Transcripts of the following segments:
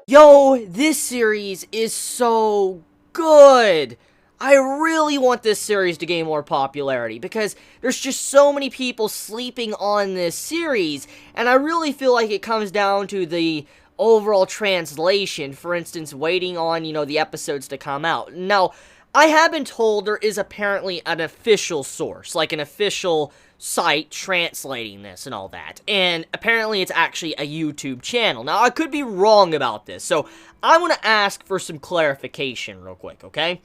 Yo, this series is so good! I really want this series to gain more popularity because there's just so many people sleeping on this series, and I really feel like it comes down to the overall translation. For instance, waiting on, the episodes to come out. Now, I have been told there is apparently an official source, like an official site translating this and all that, and apparently it's actually a YouTube channel. Now, I could be wrong about this, so I want to ask for some clarification real quick, okay?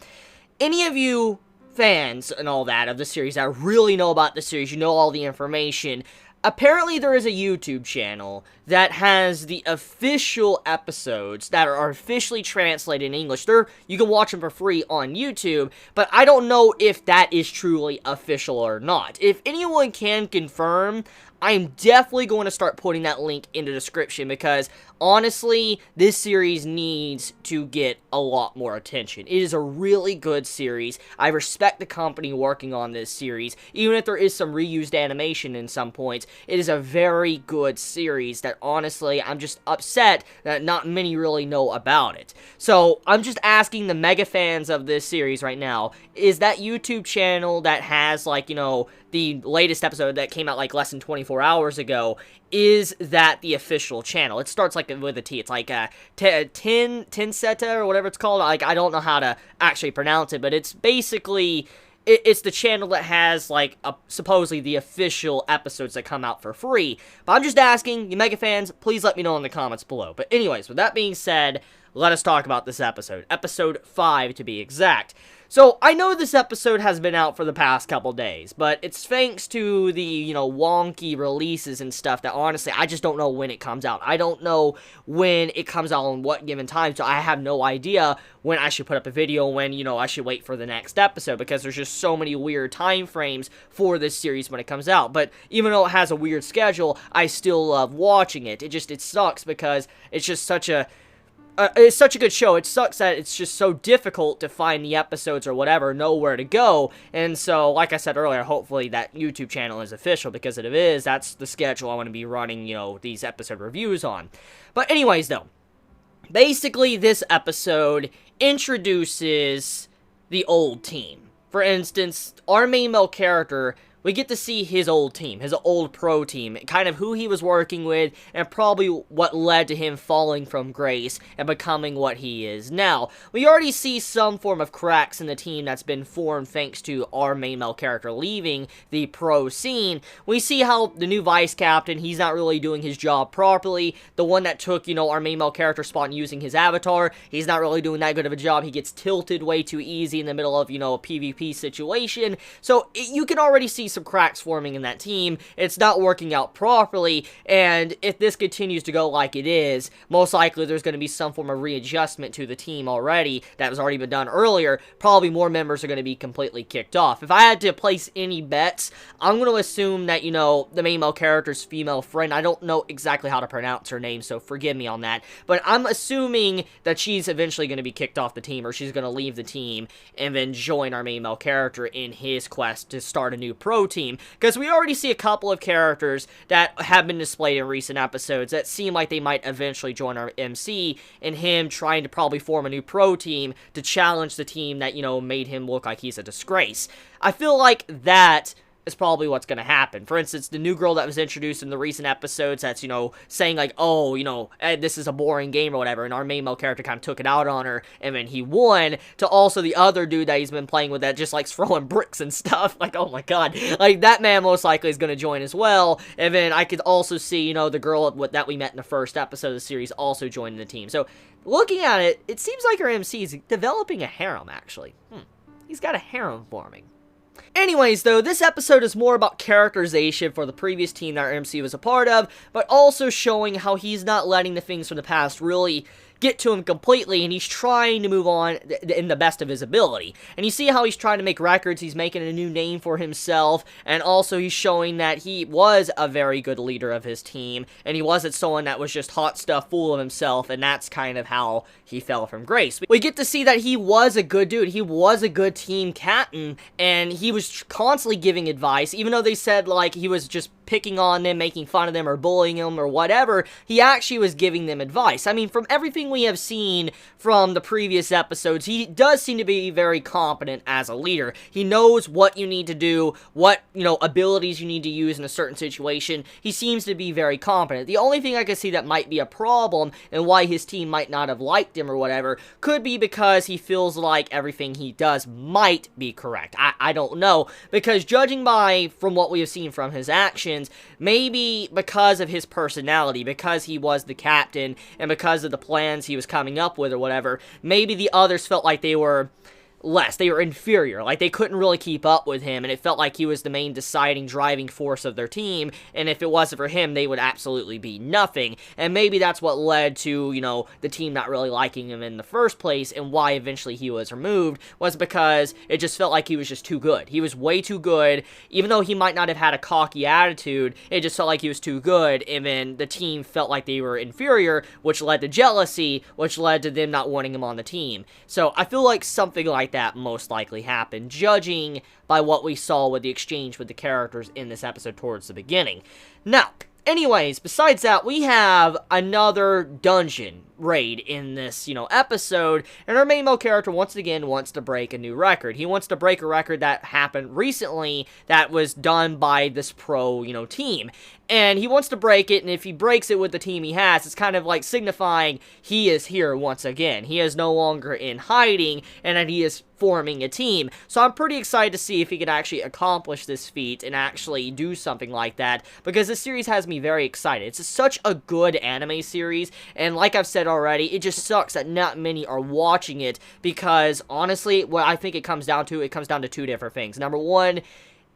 Any of you fans and all that of the series that really know about the series, you know all the information, apparently there is a YouTube channel that has the official episodes that are officially translated in English. You can watch them for free on YouTube, but I don't know if that is truly official or not. If anyone can confirm, I'm definitely going to start putting that link in the description because, honestly, this series needs to get a lot more attention. It is a really good series. I respect the company working on this series. Even if there is some reused animation in some points, it is a very good series that, honestly, I'm just upset that not many really know about it. So, I'm just asking the mega fans of this series right now, is that YouTube channel that has, the latest episode that came out, less than 24 hours ago, is that the official channel? It starts, with a T. It's, Tinseta, or whatever it's called. I don't know how to actually pronounce it, but it's basically, it's the channel that has, supposedly the official episodes that come out for free. But I'm just asking, you mega fans, please let me know in the comments below. But anyways, with that being said, let us talk about this episode. Episode 5, to be exact. So, I know this episode has been out for the past couple days, but it's thanks to the, wonky releases and stuff that, honestly, I just don't know when it comes out. I don't know when it comes out on what given time, so I have no idea when I should put up a video, when, I should wait for the next episode, because there's just so many weird time frames for this series when it comes out. But even though it has a weird schedule, I still love watching it. It sucks because it's just such a good show. It sucks that it's just so difficult to find the episodes or whatever, know where to go. And so, like I said earlier, hopefully that YouTube channel is official, because if it is, that's the schedule I want to be running, these episode reviews on. But anyways, though, basically this episode introduces the old team. For instance, our main male character, we get to see his old team, his old pro team, kind of who he was working with, and probably what led to him falling from grace and becoming what he is now. We already see some form of cracks in the team that's been formed thanks to our main male character leaving the pro scene. We see how the new vice captain, he's not really doing his job properly. The one that took, our main male character spot and using his avatar, he's not really doing that good of a job. He gets tilted way too easy in the middle of, a PvP situation. So, you can already see some cracks forming in that team. It's not working out properly, and if this continues to go like it is, most likely there's going to be some form of readjustment to the team already that has already been done earlier. Probably more members are going to be completely kicked off. If I had to place any bets, I'm going to assume that, the main male character's female friend, I don't know exactly how to pronounce her name, so forgive me on that, but I'm assuming that she's eventually going to be kicked off the team, or she's going to leave the team and then join our main male character in his quest to start a new pro team, because we already see a couple of characters that have been displayed in recent episodes that seem like they might eventually join our MC, and him trying to probably form a new pro team to challenge the team that, made him look like he's a disgrace. I feel like that is probably what's going to happen. For instance, the new girl that was introduced in the recent episodes that's, saying this is a boring game or whatever, and our main male character kind of took it out on her, and then he won, to also the other dude that he's been playing with that just likes throwing bricks and stuff. Oh my god. That man most likely is going to join as well, and then I could also see, the girl that we met in the first episode of the series also joining the team. So, looking at it, it seems like our MC is developing a harem, actually. He's got a harem forming. Anyways, though, this episode is more about characterization for the previous team that our MC was a part of, but also showing how he's not letting the things from the past really get to him completely, and he's trying to move on in the best of his ability. And you see how he's trying to make records, he's making a new name for himself, and also he's showing that he was a very good leader of his team, and he wasn't someone that was just hot stuff, full of himself, and that's kind of how he fell from grace. We get to see that he was a good dude, he was a good team captain, and he was constantly giving advice, even though they said, like, he was just picking on them, making fun of them, or bullying them, or whatever. He actually was giving them advice. I mean, from everything we have seen from the previous episodes, he does seem to be very competent as a leader. He knows what you need to do, what, abilities you need to use in a certain situation. He seems to be very competent. The only thing I can see that might be a problem, and why his team might not have liked him or whatever, could be because he feels like everything he does might be correct. I don't know, because judging from what we have seen from his actions, maybe because of his personality, because he was the captain, and because of the plans he was coming up with or whatever, maybe the others felt like they were they were inferior, like they couldn't really keep up with him, and it felt like he was the main deciding, driving force of their team, and if it wasn't for him, they would absolutely be nothing, and maybe that's what led to, the team not really liking him in the first place, and why eventually he was removed, was because it just felt like he was just too good. He was way too good, even though he might not have had a cocky attitude, it just felt like he was too good, and then the team felt like they were inferior, which led to jealousy, which led to them not wanting him on the team. So I feel like something like that most likely happened, judging by what we saw with the exchange with the characters in this episode towards the beginning. Now, anyways, besides that, we have another dungeon raid in this, episode, and our main male character once again wants to break a new record. He wants to break a record that happened recently that was done by this pro, team. And he wants to break it, and if he breaks it with the team he has, it's kind of like signifying he is here once again. He is no longer in hiding, and that he is forming a team. So I'm pretty excited to see if he can actually accomplish this feat and actually do something like that, because this series has me very excited. It's such a good anime series, and like I've said already, it just sucks that not many are watching it, because honestly, what I think it comes down to two different things. Number one,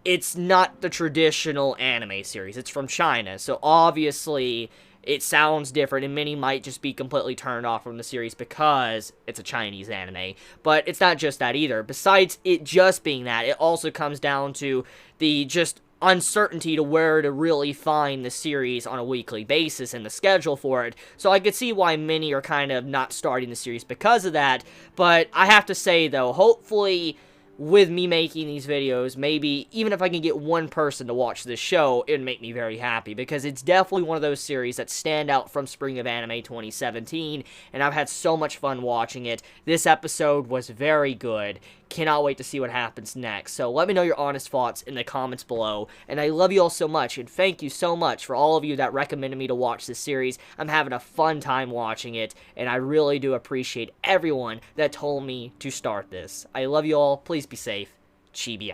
it's not the traditional anime series. It's from China, so obviously it sounds different, and many might just be completely turned off from the series because it's a Chinese anime. But it's not just that either. Besides it just being that, it also comes down to the just uncertainty to where to really find the series on a weekly basis and the schedule for it. So I could see why many are kind of not starting the series because of that. But I have to say, though, hopefully with me making these videos, maybe even if I can get one person to watch this show, it would make me very happy, because it's definitely one of those series that stand out from Spring of Anime 2017, and I've had so much fun watching it. This episode was very good. Cannot wait to see what happens next. So let me know your honest thoughts in the comments below, and I love you all so much, and thank you so much for all of you that recommended me to watch this series. I'm having a fun time watching it, and I really do appreciate everyone that told me to start this. I love you all. Please be safe. Chibi.